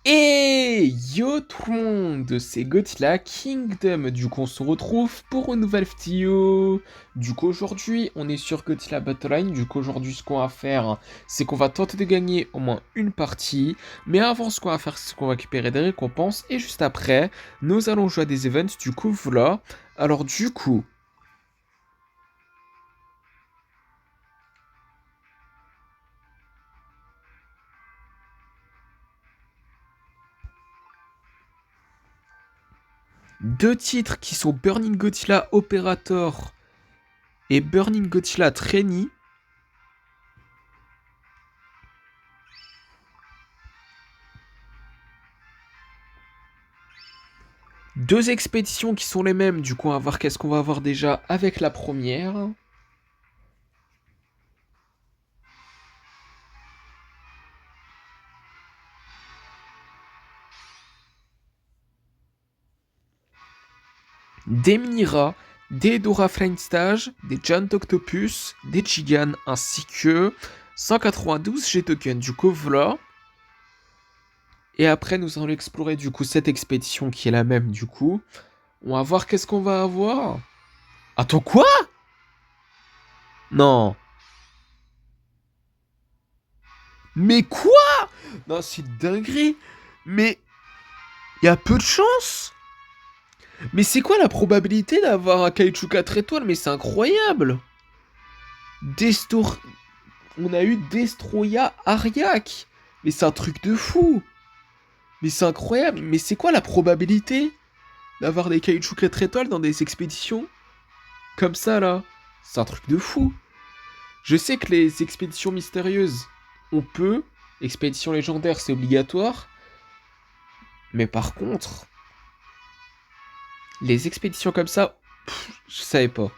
Et yo tout le monde, c'est Godzilla Kingdom. Du coup, on se retrouve pour une nouvelle vidéo. Du coup, aujourd'hui, on est sur Godzilla Battleline. Du coup, aujourd'hui, ce qu'on va faire, c'est qu'on va tenter de gagner au moins une partie. Mais avant, ce qu'on va faire, c'est qu'on va récupérer des récompenses. Et juste après, nous allons jouer à des events. Du coup, voilà. Alors, du coup, deux titres qui sont Burning Godzilla Operator et Burning Godzilla Trainee. Deux expéditions qui sont les mêmes, du coup on va voir qu'est-ce qu'on va avoir déjà avec la première. Des Mira, des Dora Flying Stage, des Giant Octopus, des Gigan ainsi que 192 G-Token. Du coup voilà. Et après nous allons explorer du coup cette expédition qui est la même du coup. On va voir qu'est-ce qu'on va avoir. Attends quoi? Non. Mais quoi? Non c'est dinguerie. Mais il y a peu de chance. Mais c'est quoi la probabilité d'avoir un Kaiju 4 étoiles? Mais c'est incroyable! Destor... On a eu Destroya Ariak! Mais c'est un truc de fou! Mais c'est incroyable! Mais c'est quoi la probabilité d'avoir des Kaiju 4 étoiles dans des expéditions? Comme ça là? C'est un truc de fou! Je sais que les expéditions mystérieuses, on peut. Expédition légendaire, c'est obligatoire. Mais par contre, les expéditions comme ça, je savais pas.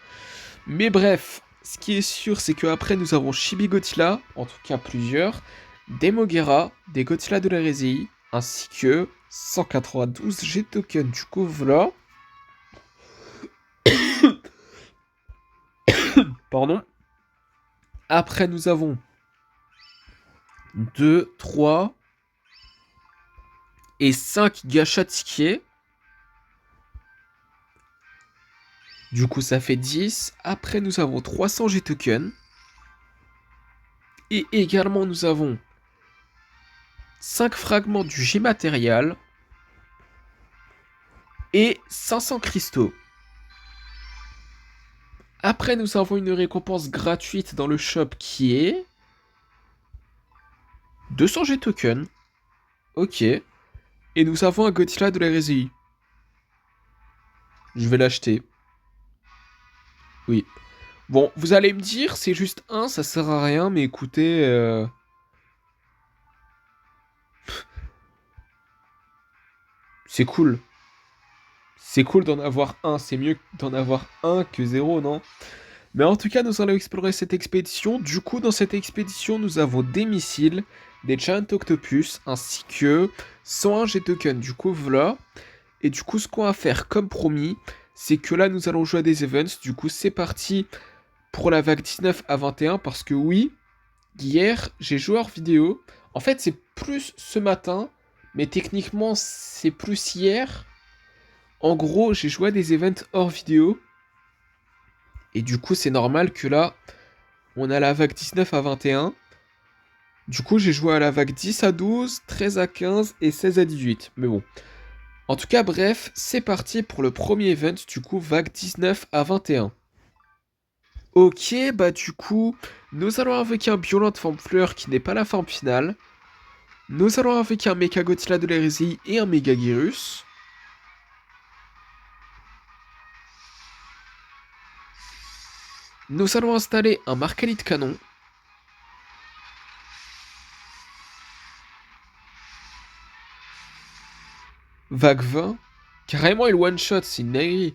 Mais bref, ce qui est sûr, c'est qu'après nous avons Chibi Godzilla, en tout cas plusieurs, des Mogera, des Godzilla de l'hérésie, ainsi que 192 G-Token. Du coup, voilà. Pardon. Après, nous avons 2, 3 et 5 gachas tickets. Du coup, ça fait 10. Après, nous avons 300 G-Token. Et également, nous avons 5 fragments du G-Matérial et 500 cristaux. Après, nous avons une récompense gratuite dans le shop qui est 200 G tokens. Ok. Et nous avons un Godzilla de la RSI. Je vais l'acheter. Oui. Bon, vous allez me dire, c'est juste un, ça sert à rien, mais écoutez, c'est cool. C'est cool d'en avoir un, c'est mieux d'en avoir un que zéro, non? Mais en tout cas, nous allons explorer cette expédition. Du coup, dans cette expédition, nous avons des missiles, des Giant Octopus, ainsi que 101 G tokens. Du coup, voilà. Et du coup, ce qu'on va faire, comme promis, c'est que là, nous allons jouer à des events. Du coup, c'est parti pour la vague 19 à 21. Parce que oui, hier, j'ai joué hors vidéo. En fait, c'est plus ce matin. Mais techniquement, c'est plus hier. En gros, j'ai joué à des events hors vidéo. Et du coup, c'est normal que là, on a la vague 19 à 21. Du coup, j'ai joué à la vague 10 à 12, 13 à 15 et 16 à 18. Mais bon. En tout cas, bref, c'est parti pour le premier event, du coup, vague 19 à 21. Ok, bah du coup, nous allons avec un Violent forme fleur qui n'est pas la forme finale. Nous allons avec un Mecha Godzilla de l'hérésie et un Mega Girus. Nous allons installer un Marcalite Canon. Vague 20. Carrément, il one-shot, c'est une dinguerie.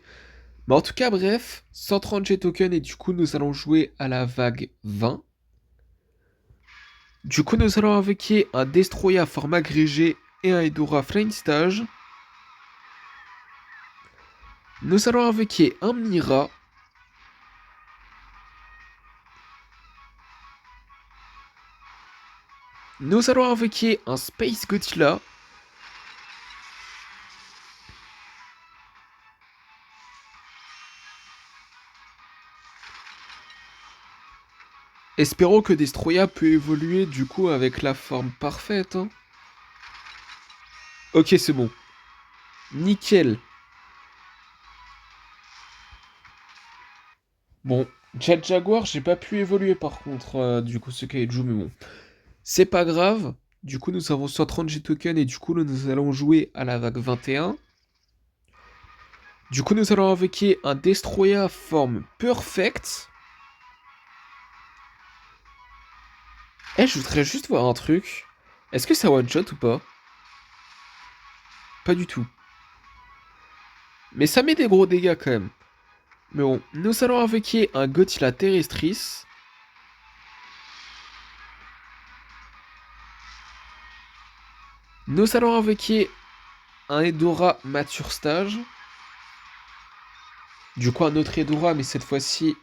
Mais en tout cas, bref, 130 G tokens et du coup, nous allons jouer à la vague 20. Du coup, nous allons invoquer un Destroya format agrégé et un Hedora Flame Stage. Nous allons invoquer un Mira. Nous allons invoquer un Space Godzilla. Espérons que Destroya peut évoluer du coup avec la forme parfaite. Hein. Ok, c'est bon. Nickel. Bon, Jet Jaguar, j'ai pas pu évoluer par contre, du coup, ce Kaiju, mais bon. C'est pas grave. Du coup, nous avons 130 G tokens et du coup, nous allons jouer à la vague 21. Du coup, nous allons invoquer un Destroya forme perfect. Eh, je voudrais juste voir un truc. Est-ce que ça one-shot ou pas? Pas du tout. Mais ça met des gros dégâts quand même. Mais bon, nous allons invoquer un Godzilla terrestris. Nous allons invoquer un Edora mature stage. Du coup, un autre Edora, mais cette fois-ci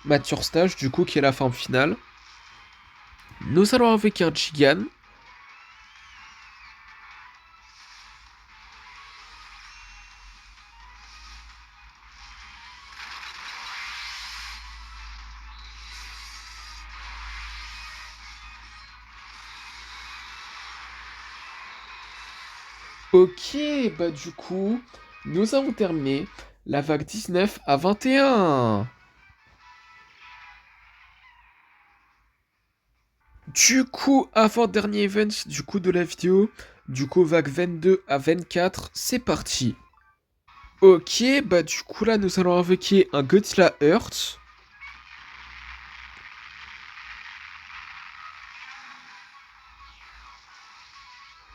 mature stage, du coup, qui est la forme finale. Nous allons invoquer un Gigan. Ok, bah du coup, nous avons terminé la vague 19 à 21. Du coup, avant-dernier event du coup de la vidéo, du coup vague 22 à 24, c'est parti. Ok, bah du coup là nous allons invoquer un Godzilla Earth.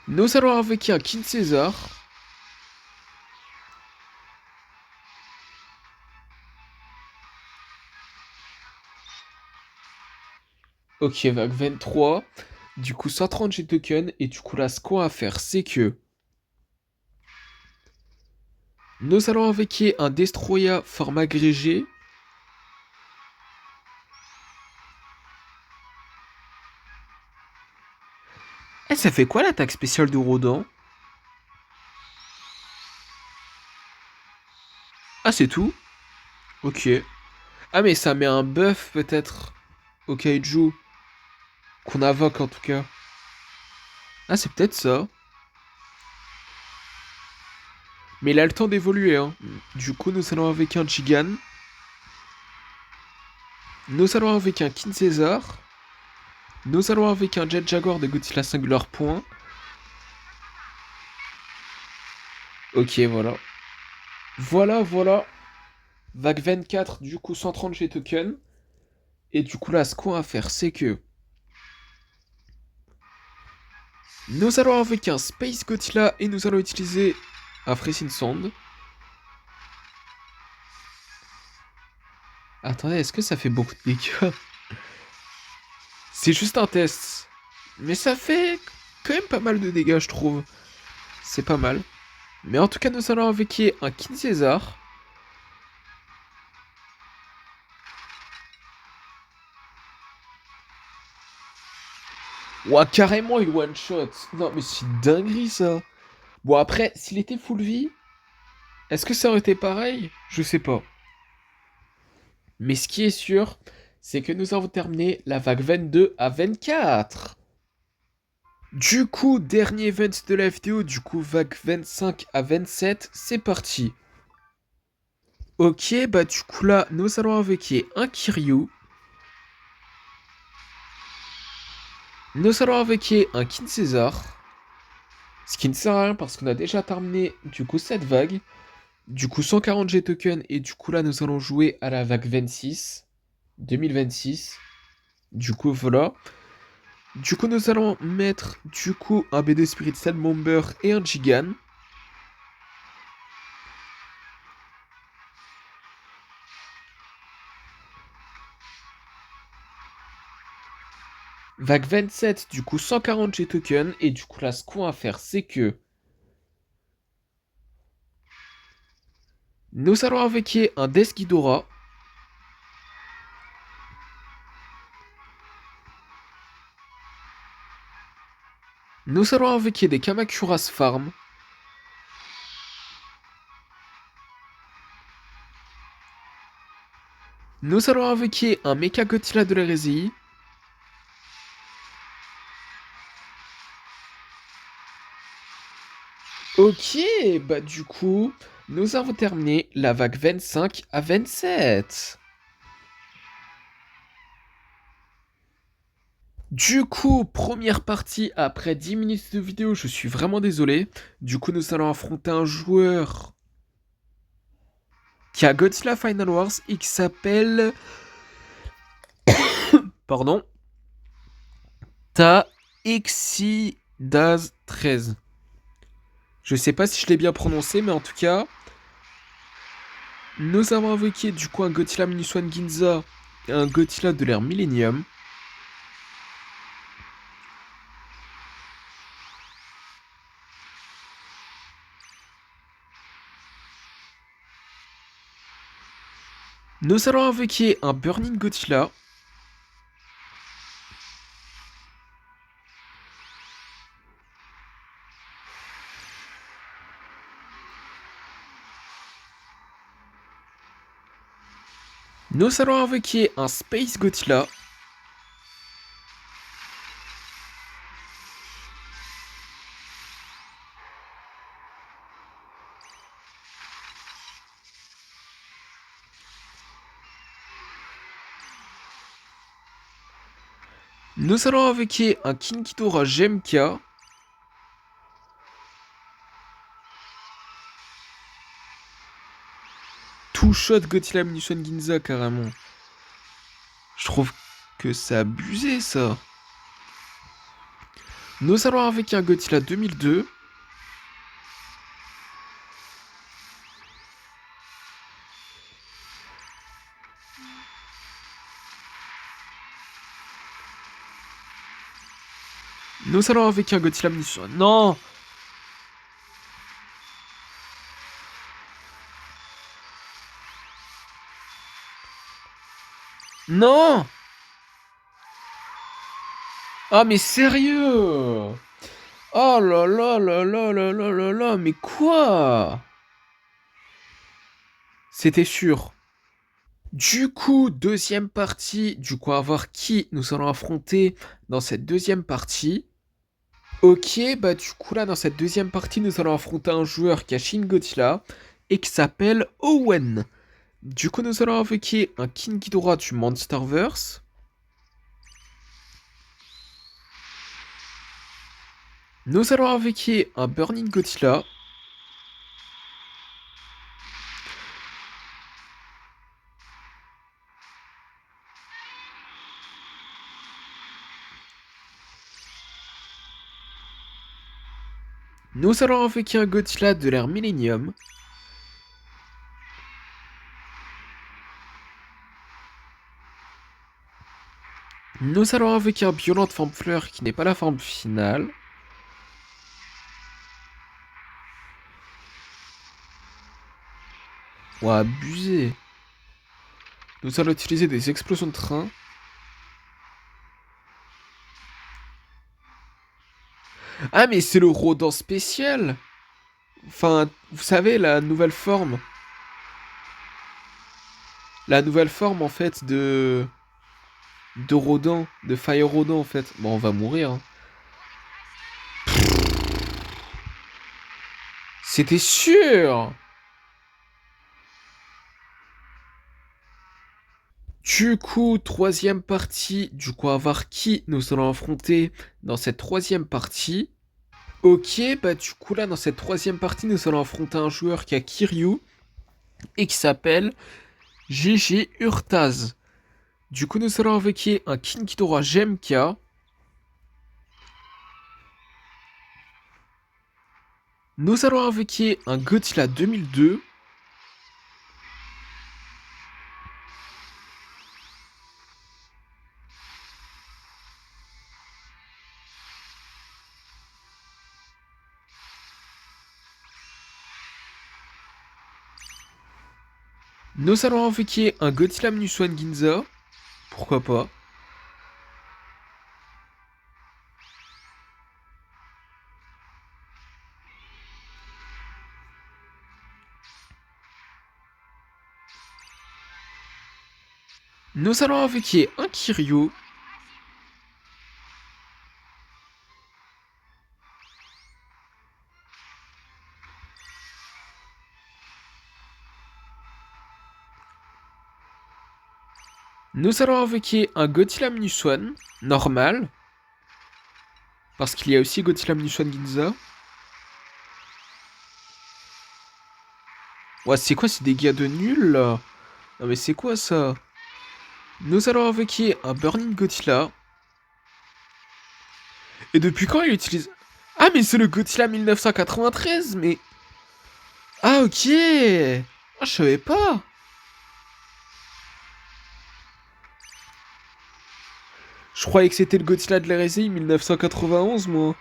Nous allons invoquer un King Caesar. Ok, vague 23. Du coup 130 G tokens et du coup là ce qu'on va faire c'est que nous allons invoquer un Destroya forme agrégé. Eh, ça fait quoi l'attaque spéciale de Rodan? Ah, c'est tout? Ok. Ah, mais ça met un buff peut-être au kaiju. Qu'on invoque en tout cas. Ah, c'est peut-être ça. Mais il a le temps d'évoluer, hein. Du coup, nous allons avec un Gigan. Nous allons avec un King Caesar. Nous allons avec un Jet Jaguar de Godzilla Singular Point. Ok, voilà. Voilà. Vague 24, du coup 130 G tokens. Et du coup là, ce qu'on va faire, c'est que nous allons avec un Space Godzilla et nous allons utiliser un Freezing Sound. Attendez, est-ce que ça fait beaucoup de dégâts? C'est juste un test. Mais ça fait quand même pas mal de dégâts, je trouve. C'est pas mal. Mais en tout cas, nous allons invoquer un King Caesar. Ouah, carrément, il one-shot. Non, mais c'est dinguerie, ça. Bon, après, s'il était full vie, est-ce que ça aurait été pareil? Je sais pas. Mais ce qui est sûr, c'est que nous avons terminé la vague 22 à 24. Du coup, dernier event de la vidéo, du coup, vague 25 à 27, c'est parti. Ok, bah du coup là, nous allons invoquer un Kiryu. Nous allons invoquer un King Caesar. Ce qui ne sert à rien parce qu'on a déjà terminé du coup cette vague. Du coup 140 G tokens et du coup là nous allons jouer à la vague 26. 2026. Du coup voilà. Du coup nous allons mettre du coup un BD Spirit Cell Bomber et un Gigan. Vague 27, du coup 140 G tokens. Et du coup là ce qu'on va faire c'est que nous allons invoquer un Death Ghidorah. Nous allons invoquer des Kamakuras Farm. Nous allons invoquer un Mecha Godzilla de l'hérésie. Ok, bah du coup, nous avons terminé la vague 25 à 27. Du coup, première partie après 10 minutes de vidéo, je suis vraiment désolé. Du coup, nous allons affronter un joueur qui a Godzilla Final Wars et qui s'appelle... Pardon. Taexidaz 13. Je sais pas si je l'ai bien prononcé, mais en tout cas, nous avons invoqué du coup un Godzilla Minus One Ginza et un Godzilla de l'ère Millennium. Nous allons invoquer un Burning Godzilla. Nous allons invoquer un Space Godzilla. Nous allons invoquer un King Ghidorah GMK. Two Shot Godzilla Minus One Ginza carrément. Je trouve que c'est abusé ça. Nous allons invoquer un Godzilla 2002. Nous allons invoquer un Godzilla Minus One... Non. Non. Ah mais sérieux. Oh là là là là là là là là, mais quoi? C'était sûr. Du coup, deuxième partie, du coup, à voir qui nous allons affronter dans cette deuxième partie. Ok, bah du coup là, dans cette deuxième partie, nous allons affronter un joueur qui a Shin Godzilla et qui s'appelle Owen. Du coup, nous allons invoquer un King Ghidorah du Monsterverse. Nous allons invoquer un Burning Godzilla. Nous allons invoquer un Godzilla de l'ère Millennium. Nous allons invoquer un Violente Forme Fleur qui n'est pas la forme finale. Ouah, abusé. Nous allons utiliser des explosions de train. Ah, mais c'est le Rodin spécial. Enfin, vous savez, la nouvelle forme. La nouvelle forme, en fait, de Rodin, de Fire Rodin, en fait. Bon, on va mourir. Hein. C'était sûr. Du coup, troisième partie. Du coup, à voir qui nous allons affronter dans cette troisième partie. Ok, bah du coup, là, dans cette troisième partie, nous allons affronter un joueur qui a Kiryu et qui s'appelle GG Urtaz. Du coup, nous allons invoquer un King Ghidorah GMK. Nous allons invoquer un Godzilla 2002. Nous allons invoquer un Godzilla Minus One Ginza. Pourquoi pas. Nous allons invoquer un Kiryu. Nous allons invoquer un Gothila Minuswan, normal. Parce qu'il y a aussi Gothila Minuswan Ginza. Ouais, c'est quoi ces dégâts de nul là? Non mais c'est quoi ça? Nous allons invoquer un Burning Gothila. Et depuis quand il utilise... Ah mais c'est le Gothila 1993, mais... Ah ok. Ah je savais pas. Je croyais que c'était le Godzilla de l'hérésie 1991, moi.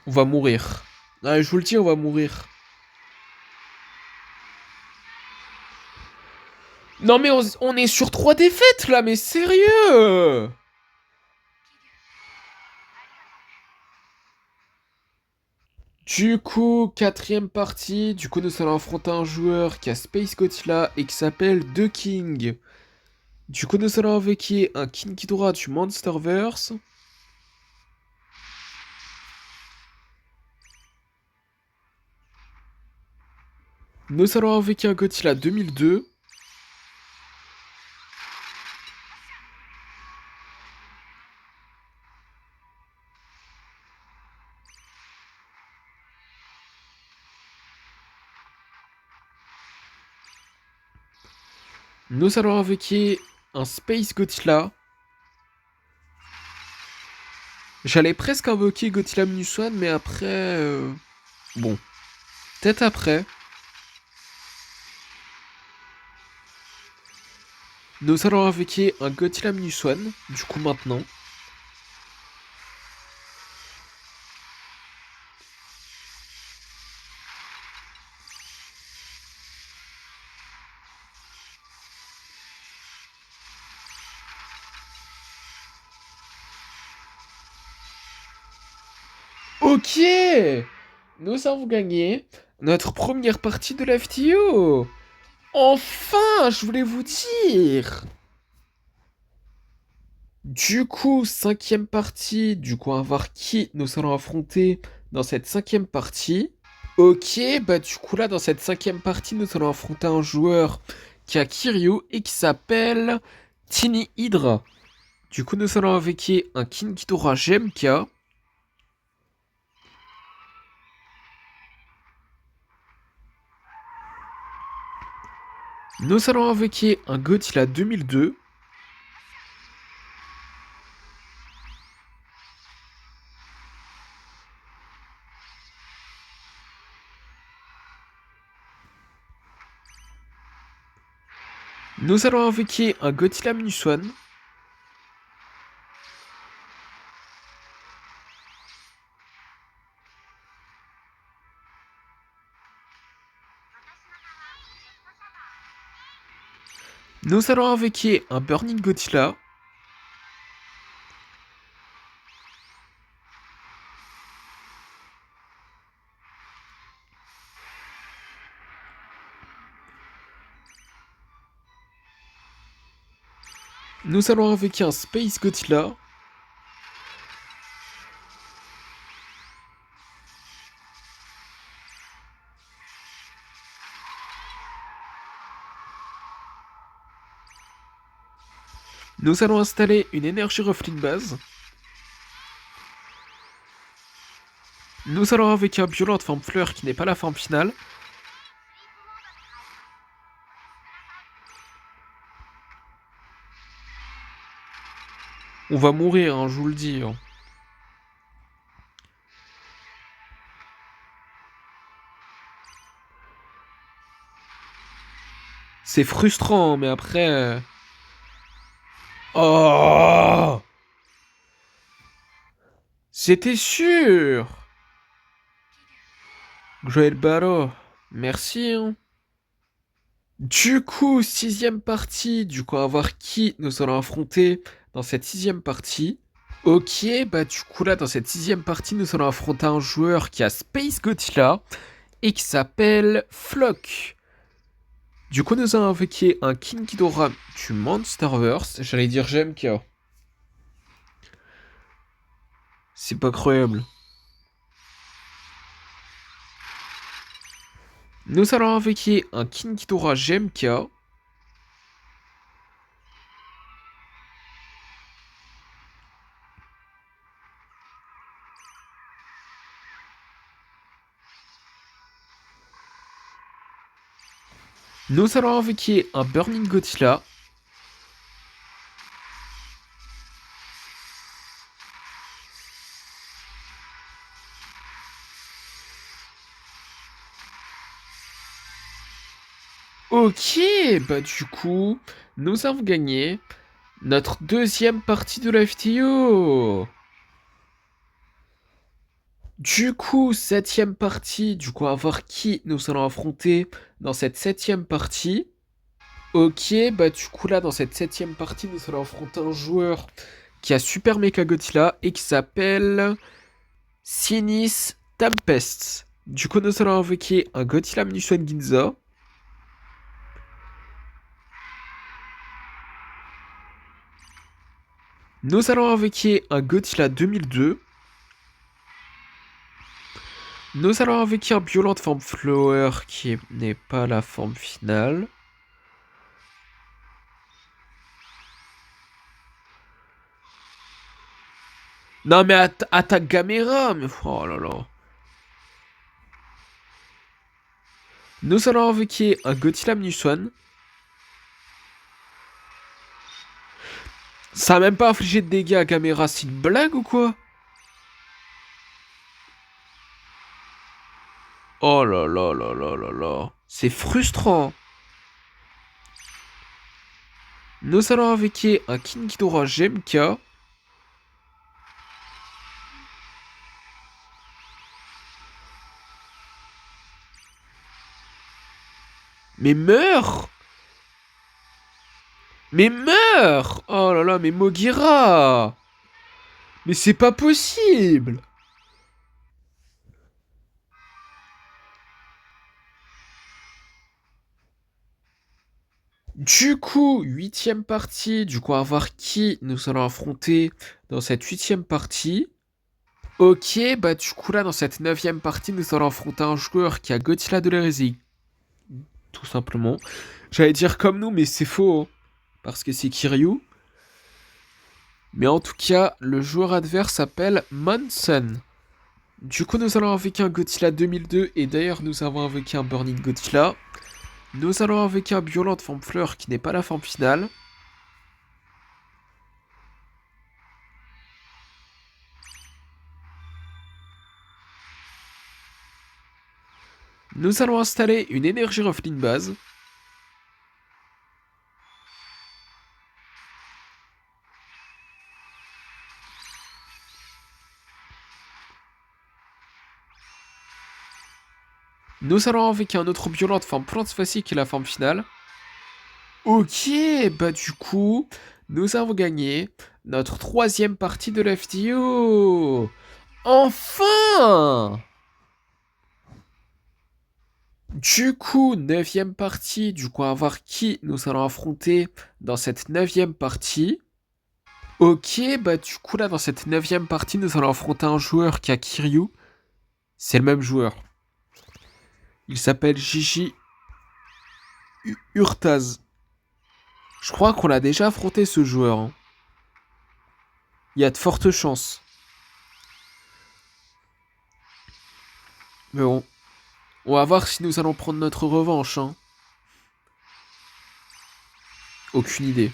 On va mourir. Ah, je vous le dis, on va mourir. Non mais on est sur 3 défaites là, mais sérieux. Du coup, quatrième partie. Du coup, nous allons affronter un joueur qui a Space Godzilla et qui s'appelle The King. Du coup, nous allons invoquer un King Ghidorah du Monsterverse. Nous allons invoquer un Godzilla 2002. Nous allons invoquer un Space Godzilla. J'allais presque invoquer Godzilla Minus One, mais après... Bon, peut-être après. Nous allons invoquer un Godzilla Minus One, du coup maintenant. Ok. Nous avons gagné notre première partie de la FTO. Enfin, je voulais vous dire. Du coup, cinquième partie. Du coup, on va voir qui nous allons affronter dans cette cinquième partie. Ok, bah du coup là, dans cette cinquième partie, nous allons affronter un joueur qui a Kiryu et qui s'appelle Tiny Hydra. Du coup, nous allons invoquer un King Ghidorah GMK. Nous allons invoquer un Godzilla 2002. Nous allons invoquer un Godzilla Minus One. Nous allons invoquer un Burning Godzilla. Nous allons invoquer un Space Godzilla. Nous allons installer une énergie reflet de base. Nous allons invoquer un Violent de forme fleur qui n'est pas la forme finale. On va mourir, hein, je vous le dis. Hein. C'est frustrant, mais après... Oh! C'était sûr! Joël Barreau, merci. Hein. Du coup, sixième partie. Du coup, on va voir qui nous allons affronter dans cette sixième partie. Ok, bah du coup là dans cette sixième partie nous allons affronter un joueur qui a Space Godzilla et qui s'appelle Flock. Du coup nous allons invoquer un King Ghidorah du Monsterverse, j'allais dire GMK. C'est pas croyable. Nous allons invoquer un King Ghidorah GMK. Nous allons invoquer un Burning Godzilla. Ok, bah du coup, nous avons gagné notre deuxième partie de la vidéo. Du coup, septième partie, du coup, à voir qui nous allons affronter dans cette septième partie. Ok, bah du coup là, dans cette septième partie, nous allons affronter un joueur qui a Super Mecha Godzilla et qui s'appelle Sinis Tempest. Du coup, nous allons invoquer un Godzilla Minushan Ginza. Nous allons invoquer un Godzilla 2002. Nous allons invoquer un Violent Form Flower qui n'est pas la forme finale. Non mais attaque Gamera, mais oh là là. Nous allons invoquer un Godzilla Minushan. Ça a même pas infligé de dégâts à Gamera, c'est une blague ou quoi? Oh là là là là là là. C'est frustrant. Nous allons invoquer un King Ghidorah GMK. Mais meurs! Mais meurs! Oh là là, mais Mogira! Mais c'est pas possible! Du coup, huitième partie, du coup, à voir qui nous allons affronter dans cette huitième partie. Ok, bah du coup là, dans cette neuvième partie, nous allons affronter un joueur qui a Godzilla de l'hérésie. Tout simplement. J'allais dire comme nous, mais c'est faux, hein, parce que c'est Kiryu. Mais en tout cas, le joueur adverse s'appelle Monson. Du coup, nous allons invoquer un Godzilla 2002, et d'ailleurs, nous avons invoqué un Burning Godzilla. Nous allons invoquer un Violent Forme Fleur qui n'est pas la forme finale. Nous allons installer une énergie Ruffling base. Nous allons invoquer un autre Violent Forme Plante Facile qui est la forme finale. Ok, bah du coup, nous avons gagné notre troisième partie de la vidéo. Enfin! Du coup, neuvième partie, du coup, à voir qui nous allons affronter dans cette neuvième partie. Ok, bah du coup là, dans cette neuvième partie, nous allons affronter un joueur qui a Kiryu. C'est le même joueur. Il s'appelle Gigi Urtaz. Je crois qu'on l'a déjà affronté ce joueur, hein. Il y a de fortes chances. Mais bon, on va voir si nous allons prendre notre revanche, hein. Aucune idée.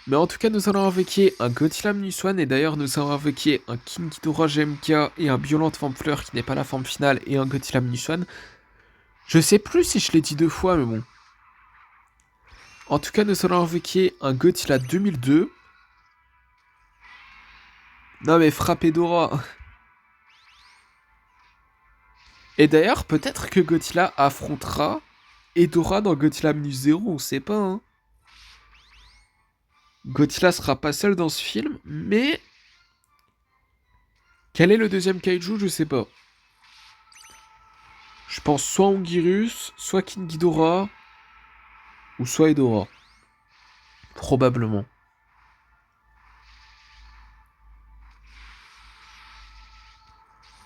Mais en tout cas, nous allons invoquer un Godzilla Minuswan et d'ailleurs, nous allons invoquer un King Ghidorah GMK et un Violent Forme Fleur qui n'est pas la forme finale et un Godzilla Minuswan. Je sais plus si je l'ai dit deux fois, mais bon. En tout cas, nous allons invoquer un Godzilla 2002. Non mais frappe Edora. Et d'ailleurs, peut-être que Godzilla affrontera Edora dans Godzilla Minus Zero, on sait pas, hein. Godzilla sera pas seul dans ce film, mais Quel est le deuxième kaiju? Je sais pas. Je pense soit Ongirus, soit King Ghidorah, ou soit Hedorah. Probablement.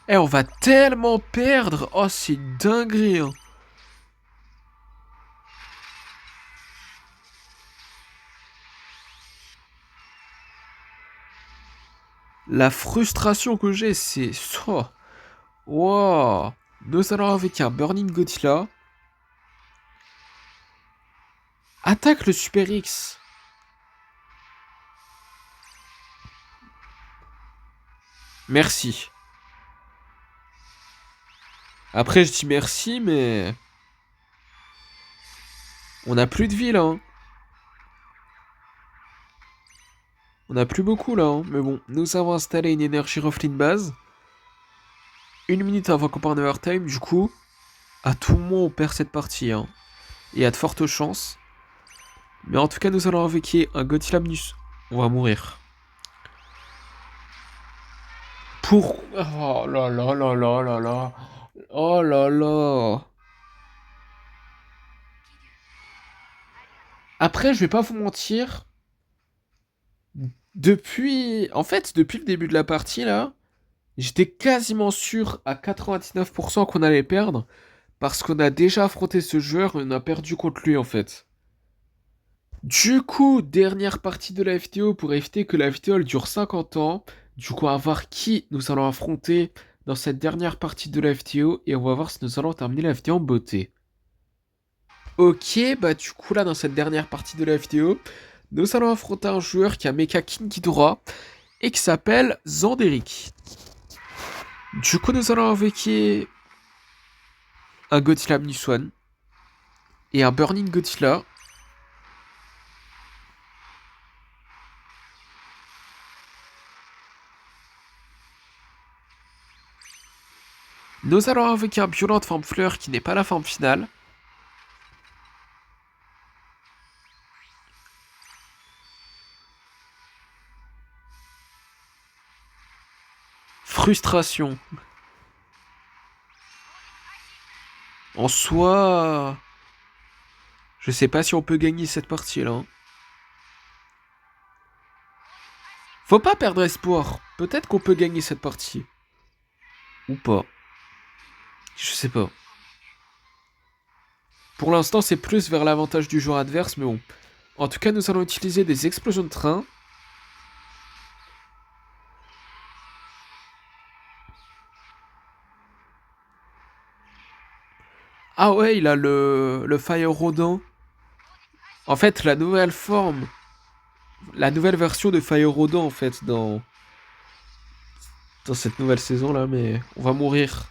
Eh, on va tellement perdre. Oh, c'est une dinguerie, hein. La frustration que j'ai, c'est... Oh. Wow. Nous allons avec un Burning Godzilla. Attaque le Super X. Merci. Après, je dis merci, mais... On n'a plus de vie, là, hein. On n'a plus beaucoup, là, hein. Mais bon, nous avons installé une énergie Roflin base. 1 minute avant qu'on parte en overtime, du coup... À tout moment, on perd cette partie, hein. Et à de fortes chances. Mais en tout cas, nous allons invoquer un Godzilla Mnus. On va mourir. Pour... Oh là là là là là là. Oh là là. Après, je vais pas vous mentir. En fait, depuis le début de la partie, là, j'étais quasiment sûr à 99% qu'on allait perdre. Parce qu'on a déjà affronté ce joueur et on a perdu contre lui, en fait. Du coup, dernière partie de la vidéo pour éviter que la vidéo elle dure 50 ans. Du coup, on va voir qui nous allons affronter dans cette dernière partie de la vidéo et on va voir si nous allons terminer la vidéo en beauté. Ok, bah du coup là dans cette dernière partie de la vidéo, nous allons affronter un joueur qui a Mecha King Ghidorah et qui s'appelle Zanderic. Du coup, nous allons invoquer un Godzilla Minus One et un Burning Godzilla. Nous allons invoquer un Violente Forme Fleur qui n'est pas la forme finale. Frustration. En soi, je sais pas si on peut gagner cette partie-là, hein. Faut pas perdre espoir. Peut-être qu'on peut gagner cette partie. Ou pas. Je sais pas. Pour l'instant, c'est plus vers l'avantage du joueur adverse, mais bon. En tout cas, nous allons utiliser des explosions de train. Ah ouais, il a le Fire Rodin. En fait, la nouvelle forme. La nouvelle version de Fire Rodin, en fait, dans cette nouvelle saison-là, mais on va mourir.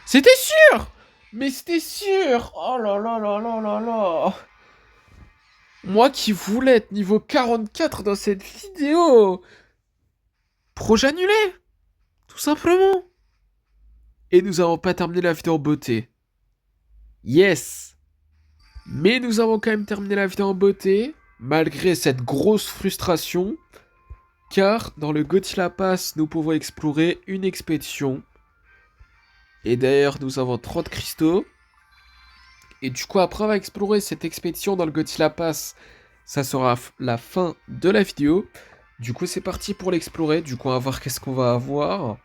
C'était sûr! Mais c'était sûr! Oh là là là là là là! Moi qui voulais être niveau 44 dans cette vidéo! Projet annulé! Tout simplement! Et nous n'avons pas terminé la vidéo en beauté. Yes! Mais nous avons quand même terminé la vidéo en beauté, malgré cette grosse frustration, car dans le Godzilla Pass, nous pouvons explorer une expédition. Et d'ailleurs, nous avons 30 cristaux. Et du coup, après avoir exploré cette expédition dans le Godzilla Pass, ça sera la fin de la vidéo. Du coup, c'est parti pour l'explorer. Du coup, on va voir qu'est-ce qu'on va avoir.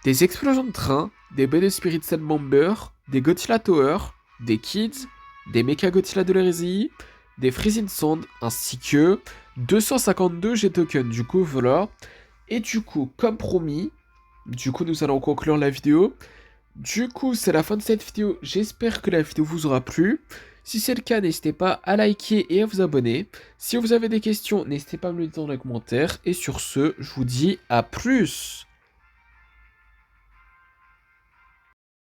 Des explosions de train, des Bene Spirit Set Member, des Godzilla Tower, des Kids, des Mecha Godzilla de l'hérésie, des Freezing Sand, ainsi que 252 G-Tokens. Du coup, voilà. Et du coup, comme promis, du coup, nous allons conclure la vidéo. Du coup, c'est la fin de cette vidéo. J'espère que la vidéo vous aura plu. Si c'est le cas, n'hésitez pas à liker et à vous abonner. Si vous avez des questions, n'hésitez pas à me le dire dans les commentaires. Et sur ce, je vous dis à plus.